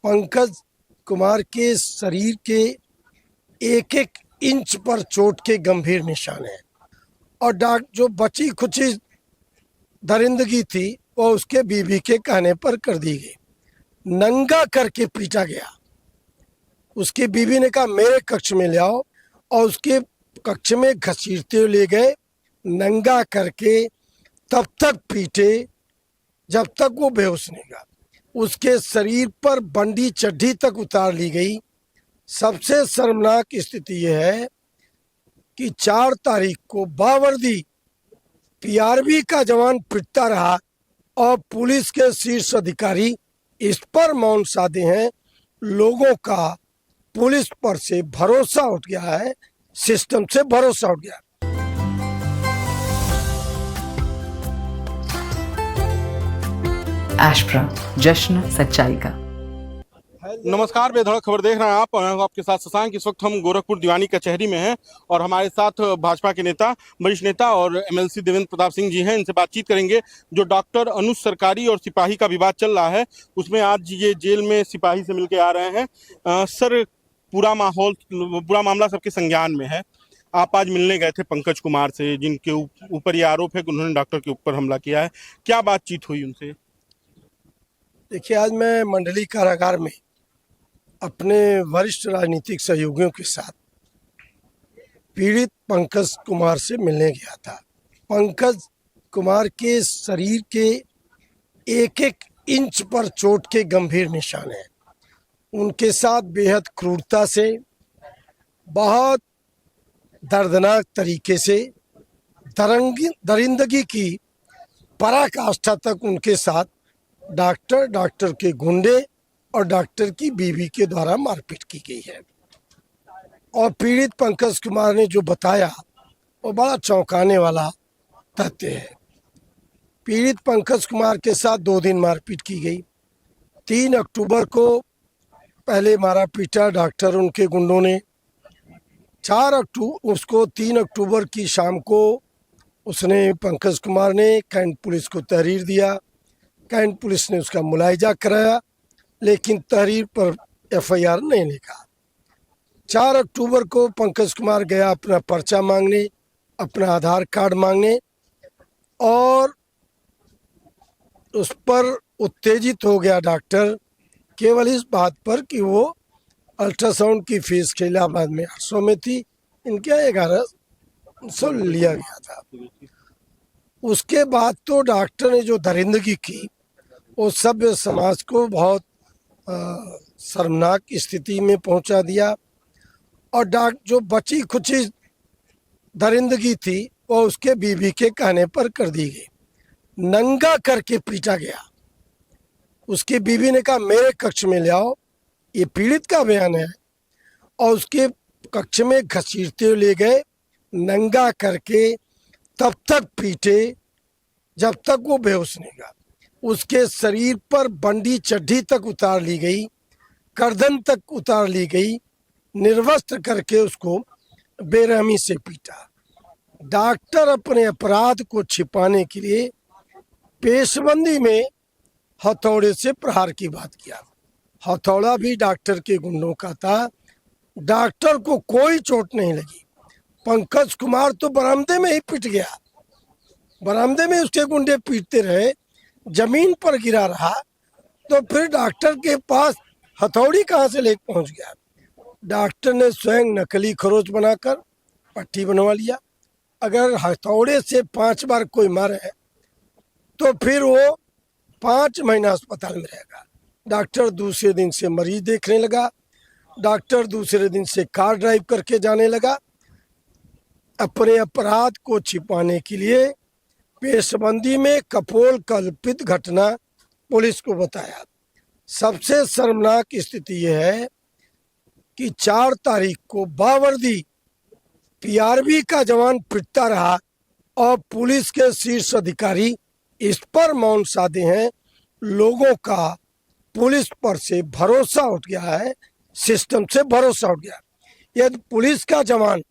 पंकज कुमार के शरीर के एक एक इंच पर चोट के गंभीर निशान हैं और जो बची खुची दरिंदगी थी वो उसके बीवी के कहने पर कर दी गई। नंगा करके पीटा गया। उसकी बीवी ने कहा मेरे कक्ष में ले आओ और उसके कक्ष में घसीटते हुए ले गए। नंगा करके तब तक पीटे जब तक वो बेहोश नहीं हुआ। उसके शरीर पर बंडी चड्ढी तक उतार ली गई। सबसे शर्मनाक स्थिति यह है कि 4 तारीख को बावर्दी पीआरबी का जवान पिटता रहा और पुलिस के शीर्ष अधिकारी इस पर मौन साधे हैं। लोगों का पुलिस पर से भरोसा उठ गया है, सिस्टम से भरोसा उठ गया। एशप्रा, जश्न सच्चाई का। नमस्कार, बेधड़क खबर देख रहे हैं आप। आपके साथ शशांक। इस वक्त हम गोरखपुर दीवानी कचहरी में हैं और हमारे साथ भाजपा के नेता, वरिष्ठ नेता और एमएलसी देवेंद्र प्रताप सिंह जी हैं। इनसे बातचीत करेंगे। जो डॉक्टर अनुज सरकारी और सिपाही का विवाद चल रहा है उसमें आज ये जेल में सिपाही से मिलके आ रहे हैं। सर, पूरा मामला सबके संज्ञान में है। आप आज मिलने गए थे पंकज कुमार से, जिनके ऊपर ये आरोप है कि उन्होंने डॉक्टर के ऊपर हमला किया है। क्या बातचीत हुई उनसे? देखिए, आज मैं मंडली कारागार में अपने वरिष्ठ राजनीतिक सहयोगियों के साथ पीड़ित पंकज कुमार से मिलने गया था। पंकज कुमार के शरीर के एक एक इंच पर चोट के गंभीर निशान हैं। उनके साथ बेहद क्रूरता से, बहुत दर्दनाक तरीके से, दरिंदगी की पराकाष्ठा तक उनके साथ डॉक्टर के गुंडे और डॉक्टर की बीवी के द्वारा मारपीट की गई है। और पीड़ित पंकज कुमार ने जो बताया वो बड़ा चौंकाने वाला तथ्य है। पीड़ित पंकज कुमार के साथ 2 दिन मारपीट की गई। 3 अक्टूबर को पहले मारा पीटा डॉक्टर उनके गुंडों ने। 3 अक्टूबर की शाम को उसने पंकज कुमार ने कैंट पुलिस को तहरीर दिया। कैंट पुलिस ने उसका मुलायजा कराया, लेकिन तहरीर पर एफआईआर नहीं लिखा। 4 अक्टूबर को पंकज कुमार गया अपना पर्चा मांगने, अपना आधार कार्ड मांगने, और उस पर उत्तेजित हो गया डॉक्टर केवल इस बात पर कि वो अल्ट्रासाउंड की फीस के इलाहाबाद में 800 में थी, इनके 1100 लिया गया था। उसके बाद तो डॉक्टर ने जो दरिंदगी की वो सभ्य समाज को बहुत शर्मनाक स्थिति में पहुंचा दिया। और जो बची खुची दरिंदगी थी वो उसके बीवी के कहने पर कर दी गई। नंगा करके पीटा गया। उसकी बीवी ने कहा मेरे कक्ष में ले आओ, ये पीड़ित का बयान है, और उसके कक्ष में घसीटते हुए ले गए। नंगा करके तब तक पीटे जब तक वो बेहोश नहीं हुआ। उसके शरीर पर बंडी चड्ढी तक उतार ली गई, गर्दन तक उतार ली गई, निर्वस्त्र करके उसको बेरहमी से पीटा। डॉक्टर अपने अपराध को छिपाने के लिए पेशबंदी में हथौड़े से प्रहार की बात किया। हथौड़ा भी डॉक्टर के गुंडों का था। डॉक्टर को कोई चोट नहीं लगी। पंकज कुमार तो बरामदे में ही पिट गया। बरामदे में उसके गुंडे पीटते रहे, जमीन पर गिरा रहा, तो फिर डॉक्टर के पास हथौड़ी कहाँ से लेकर पहुंच गया। डॉक्टर ने स्वयं नकली खरोच बनाकर पट्टी बनवा लिया। अगर हथौड़े से 5 बार कोई मारे तो फिर वो 5 महीना अस्पताल में रहेगा। डॉक्टर दूसरे दिन से मरीज देखने लगा। डॉक्टर दूसरे दिन से कार ड्राइव करके जाने लगा। अपने अपराध को छिपाने के लिए पेशबंदी में कपोल कल्पित घटना पुलिस को बताया। सबसे शर्मनाक स्थिति यह है कि 4 तारीख को बावर्दी पीआरबी का जवान पिटता रहा और पुलिस के शीर्ष अधिकारी इस पर मौन साधे हैं। लोगों का पुलिस पर से भरोसा उठ गया है, सिस्टम से भरोसा उठ गया। यदि पुलिस का जवान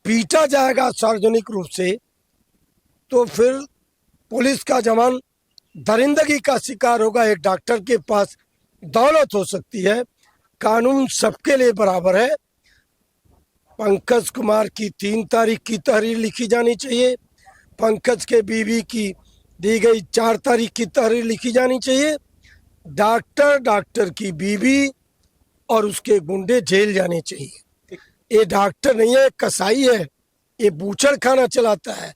पीटा जाएगा सार्वजनिक रूप से तो फिर पुलिस का जवान दरिंदगी का शिकार होगा। एक डॉक्टर के पास दौलत हो सकती है। कानून सबके लिए बराबर है। पंकज कुमार की 3 तारीख की तहरीर लिखी जानी चाहिए। पंकज के बीवी की दी गई 4 तारीख की तहरीर लिखी जानी चाहिए। डॉक्टर की बीवी और उसके गुंडे जेल जाने चाहिए। ये डॉक्टर नहीं है, कसाई है। ये बूचड़ खाना चलाता है।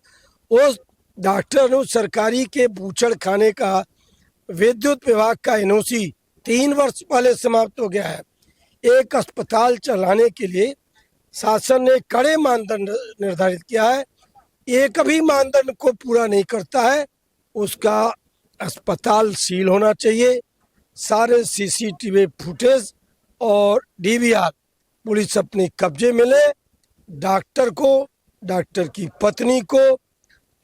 उस डॉक्टर ने सरकारी के बूचड़ खाने का विद्युत विभाग का एनओसी 3 वर्ष पहले समाप्त हो गया है। एक अस्पताल चलाने के लिए शासन ने कड़े मानदंड निर्धारित किया है। ये कभी मानदंड को पूरा नहीं करता है, उसका अस्पताल सील होना चाहिए। सारे सीसीटीवी फुटेज और डीवीआर पुलिस अपने कब्जे में ले। डॉक्टर को, डॉक्टर की पत्नी को,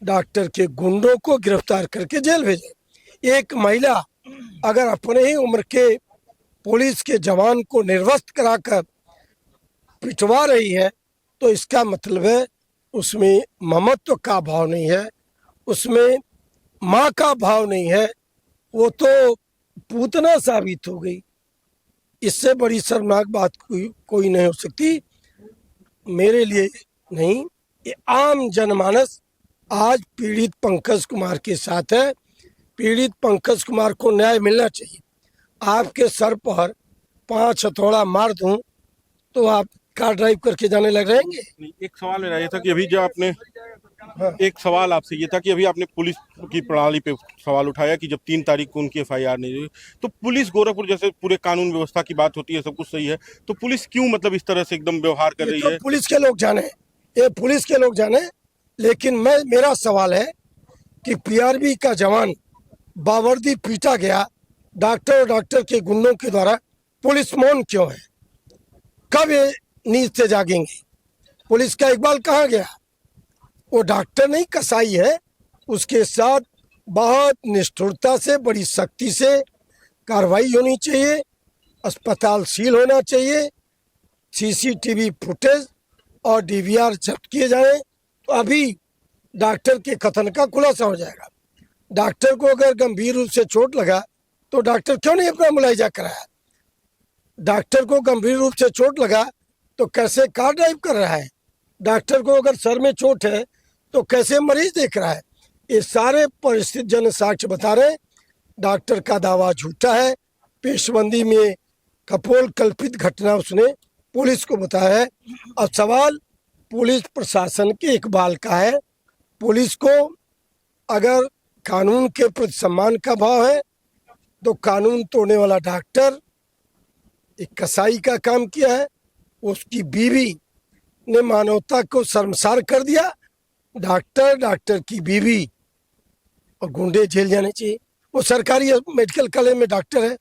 डॉक्टर के गुंडों को गिरफ्तार करके जेल भेजे। एक महिला अगर अपने ही उम्र के पुलिस के जवान को निर्वस्त्र कराकर पिटवा रही है तो इसका मतलब है उसमें ममत्व का भाव नहीं है, उसमें माँ का भाव नहीं है। वो तो पूतना साबित हो गई। इससे बड़ी शर्मनाक बात कोई नहीं हो सकती। मेरे लिए नहीं, ये आम जनमानस आज पीड़ित पंकज कुमार के साथ है। पीड़ित पंकज कुमार को न्याय मिलना चाहिए। आपके सर पर 5 हथौड़ा मार दूं तो आप कार ड्राइव करके जाने लग रहेंगे। एक सवाल मेरा ये था कि अभी जो आपने एक सवाल आपसे ये था कि अभी आपने पुलिस की प्रणाली पे सवाल उठाया कि जब 3 तारीख को उनकी एफआईआर नहीं हुई तो पुलिस गोरखपुर जैसे पूरे कानून व्यवस्था की बात होती है, सब कुछ सही है, तो पुलिस क्यों मतलब इस तरह से एकदम व्यवहार कर रही तो है? पुलिस के लोग जाने, ये पुलिस के लोग जाने। लेकिन मेरा सवाल है कि पीआरबी का जवान बावर्दी पीटा गया डॉक्टर और डॉक्टर के गुंडों के द्वारा, पुलिस मौन क्यों है? कब ये नींद से जागेंगे? पुलिस का इकबाल कहाँ गया? वो डॉक्टर नहीं, कसाई है। उसके साथ बहुत निष्ठुरता से, बड़ी सख्ती से कार्रवाई होनी चाहिए। अस्पताल सील होना चाहिए। सीसीटीवी फुटेज और डीवीआर जब्त किए जाएं तो अभी डॉक्टर के कथन का खुलासा हो जाएगा। डॉक्टर को अगर गंभीर रूप से चोट लगा तो डॉक्टर क्यों नहीं अपना मुलायजा कराया? डॉक्टर को गंभीर रूप से चोट लगा तो कैसे कार ड्राइव कर रहा है? डॉक्टर को अगर सर में चोट है तो कैसे मरीज देख रहा है? ये सारे परिस्थिति जन साक्ष्य बता रहे। डॉक्टर का दावा झूठा है। पेशबंदी में कपोल कल्पित घटना उसने पुलिस को बताया है। अब सवाल पुलिस प्रशासन के इकबाल का है। पुलिस को अगर कानून के प्रति सम्मान का भाव है तो कानून तोड़ने वाला डॉक्टर एक कसाई का काम किया है। उसकी बीवी ने मानवता को शर्मसार कर दिया। डॉक्टर की बीवी और गुंडे जेल जाने चाहिए। वो सरकारी मेडिकल कॉलेज में डॉक्टर है,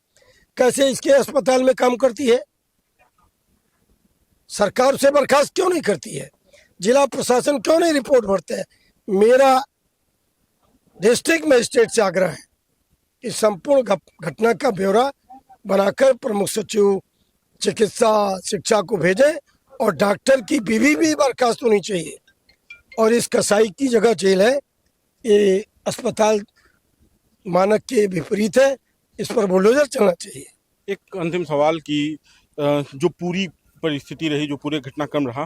कैसे इसके अस्पताल में काम करती है? सरकार उसे बर्खास्त क्यों नहीं करती है? जिला प्रशासन क्यों नहीं रिपोर्ट भरते हैं? मेरा डिस्ट्रिक्ट मजिस्ट्रेट से आग्रह है कि संपूर्ण घटना का ब्यौरा बनाकर प्रमुख सचिव चिकित्सा शिक्षा को भेजें और डॉक्टर की बीवी भी बर्खास्त होनी चाहिए। और इस कसाई की जगह जेल है। ये अस्पताल मानक के विपरीत है। इस पर बुलडोजर चलना चाहिए। एक अंतिम सवाल की जो पूरी परिस्थिति रही, जो पूरे घटनाक्रम रहा,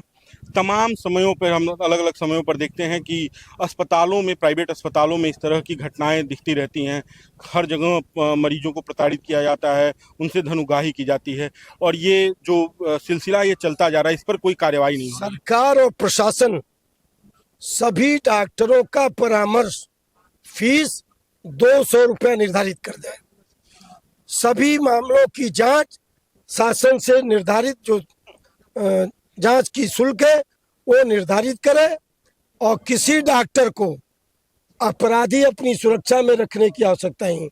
तमाम समयों पर हम अलग अलग समयों पर देखते हैं कि अस्पतालों में, प्राइवेट अस्पतालों में इस तरह की घटनाएं दिखती रहती हैं। हर जगह मरीजों को प्रताड़ित किया जाता है, उनसे धनुगाही की जाती है और ये जो सिलसिला ये चलता जा रहा है, इस पर कोई कार्यवाही नहीं हो रही। सरकार और प्रशासन सभी डॉक्टरों का परामर्श फीस 200 रुपया निर्धारित कर दे। सभी मामलों की जांच शासन से निर्धारित जो जांच की शुल्क है वो निर्धारित करे और किसी डॉक्टर को अपराधी अपनी सुरक्षा में रखने की आवश्यकता नहीं।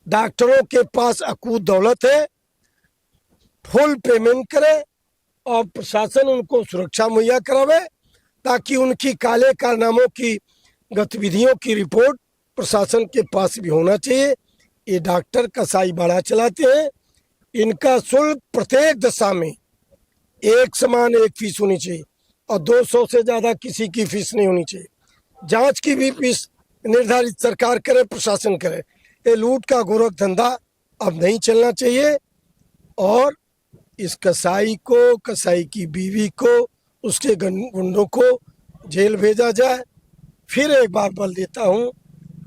डॉक्टरों के पास अकूत दौलत है, फुल पेमेंट करे और प्रशासन उनको सुरक्षा मुहैया करावे ताकि उनकी काले कारनामों की गतिविधियों की रिपोर्ट प्रशासन के पास भी होना चाहिए। ये डॉक्टर कसाई बाड़ा चलाते हैं। इनका शुल्क प्रत्येक दशा में एक समान एक फीस होनी चाहिए और 200 से ज़्यादा किसी की फीस नहीं होनी चाहिए। जांच की भी फीस निर्धारित सरकार करे, प्रशासन करे। ये लूट का गोरख धंधा अब नहीं चलना चाहिए और इस कसाई को, कसाई की बीवी को, उसके गुंडों को जेल भेजा जाए। फिर एक बार बल देता हूँ,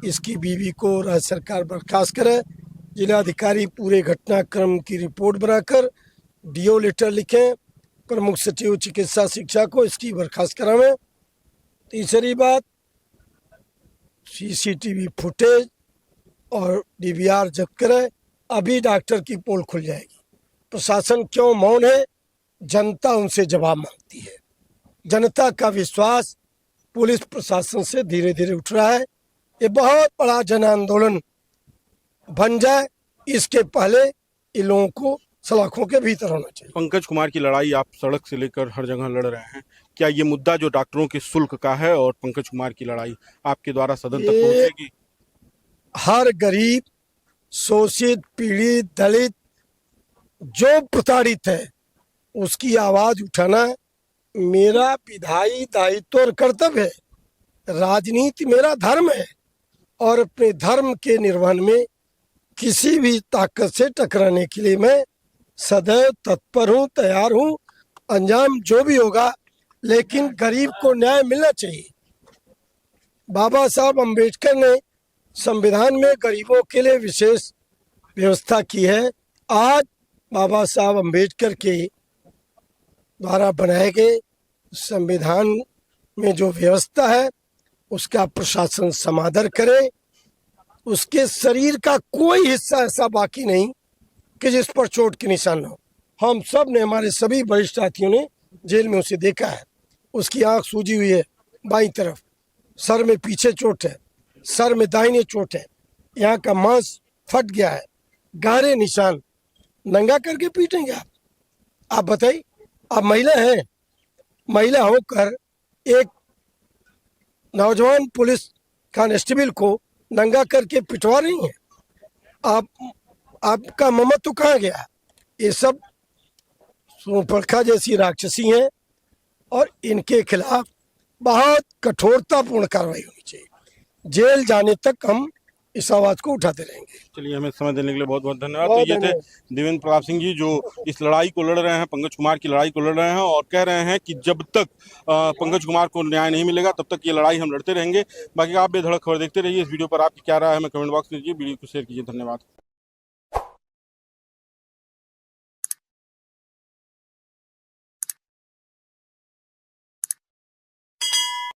इसकी बीवी को राज्य सरकार बर्खास्त करे। जिलाधिकारी पूरे घटनाक्रम की रिपोर्ट बनाकर डीओ लेटर लिखें, प्रमुख सचिव चिकित्सा शिक्षा को इसकी बर्खास्त करावें। तीसरी बात, सीसीटीवी फुटेज और डीवीआर जब्त करें। अभी डॉक्टर की पोल खुल जाएगी। प्रशासन क्यों मौन है? जनता उनसे जवाब मांगती है। जनता का विश्वास पुलिस प्रशासन से धीरे धीरे उठ रहा है। ये बहुत बड़ा जन आंदोलन बन जाए, इसके पहले इन लोगों को सलाखों के भीतर होना चाहिए। पंकज कुमार की लड़ाई आप सड़क से लेकर हर जगह लड़ रहे हैं, क्या ये मुद्दा जो डॉक्टरों के शुल्क का है और पंकज कुमार की लड़ाई आपके द्वारा सदन तक पहुंचेगी? हर गरीब, शोषित, पीड़ित, दलित, जो प्रताड़ित है, उसकी आवाज उठाना मेरा विधायी दायित्व और कर्तव्य है। राजनीति मेरा धर्म है और अपने धर्म के निर्वहन में किसी भी ताकत से टकराने के लिए मैं सदैव तत्पर हूँ, तैयार हूँ। अंजाम जो भी होगा, लेकिन गरीब को न्याय मिलना चाहिए। बाबा साहब अम्बेडकर ने संविधान में गरीबों के लिए विशेष व्यवस्था की है। आज बाबा साहब अम्बेडकर के द्वारा बनाए गए संविधान में जो व्यवस्था है, उसका प्रशासन समादर करे। उसके शरीर का कोई हिस्सा ऐसा बाकी नहीं कि जिस पर चोट के निशान न हो। हम सब ने, हमारे सभी वरिष्ठ साथियों ने जेल में उसे देखा है। उसकी आंख सूजी हुई है बाईं तरफ, सर में पीछे चोट है, सर में दाहिने चोट है, यहाँ का मांस फट गया है, गहरे निशान। नंगा करके पीटेंगे आप बताइए? आप महिला हैं, महिला होकर एक नौजवान पुलिस कांस्टेबल को नंगा करके पिटवा रही हैं। आपका ममत्व कहाँ गया? ये सब सूर्पणखा जैसी राक्षसी हैं और इनके खिलाफ बहुत कठोरतापूर्ण कार्रवाई होनी चाहिए। जेल जाने तक हम इस आवाज को उठाते रहेंगे। चलिए, हमें समय देने के लिए बहुत बहुत धन्यवाद। तो ये थे देवेंद्र प्रताप सिंह जी, जो इस लड़ाई को लड़ रहे हैं, पंकज कुमार की लड़ाई को लड़ रहे हैं और कह रहे हैं कि जब तक पंकज कुमार को न्याय नहीं मिलेगा तब तक ये लड़ाई हम लड़ते रहेंगे। बाकी आप बेधड़क खबर देखते रहिए। इस वीडियो पर आपकी क्या राय है हमें कमेंट बॉक्स में दीजिए, वीडियो को शेयर कीजिए। धन्यवाद।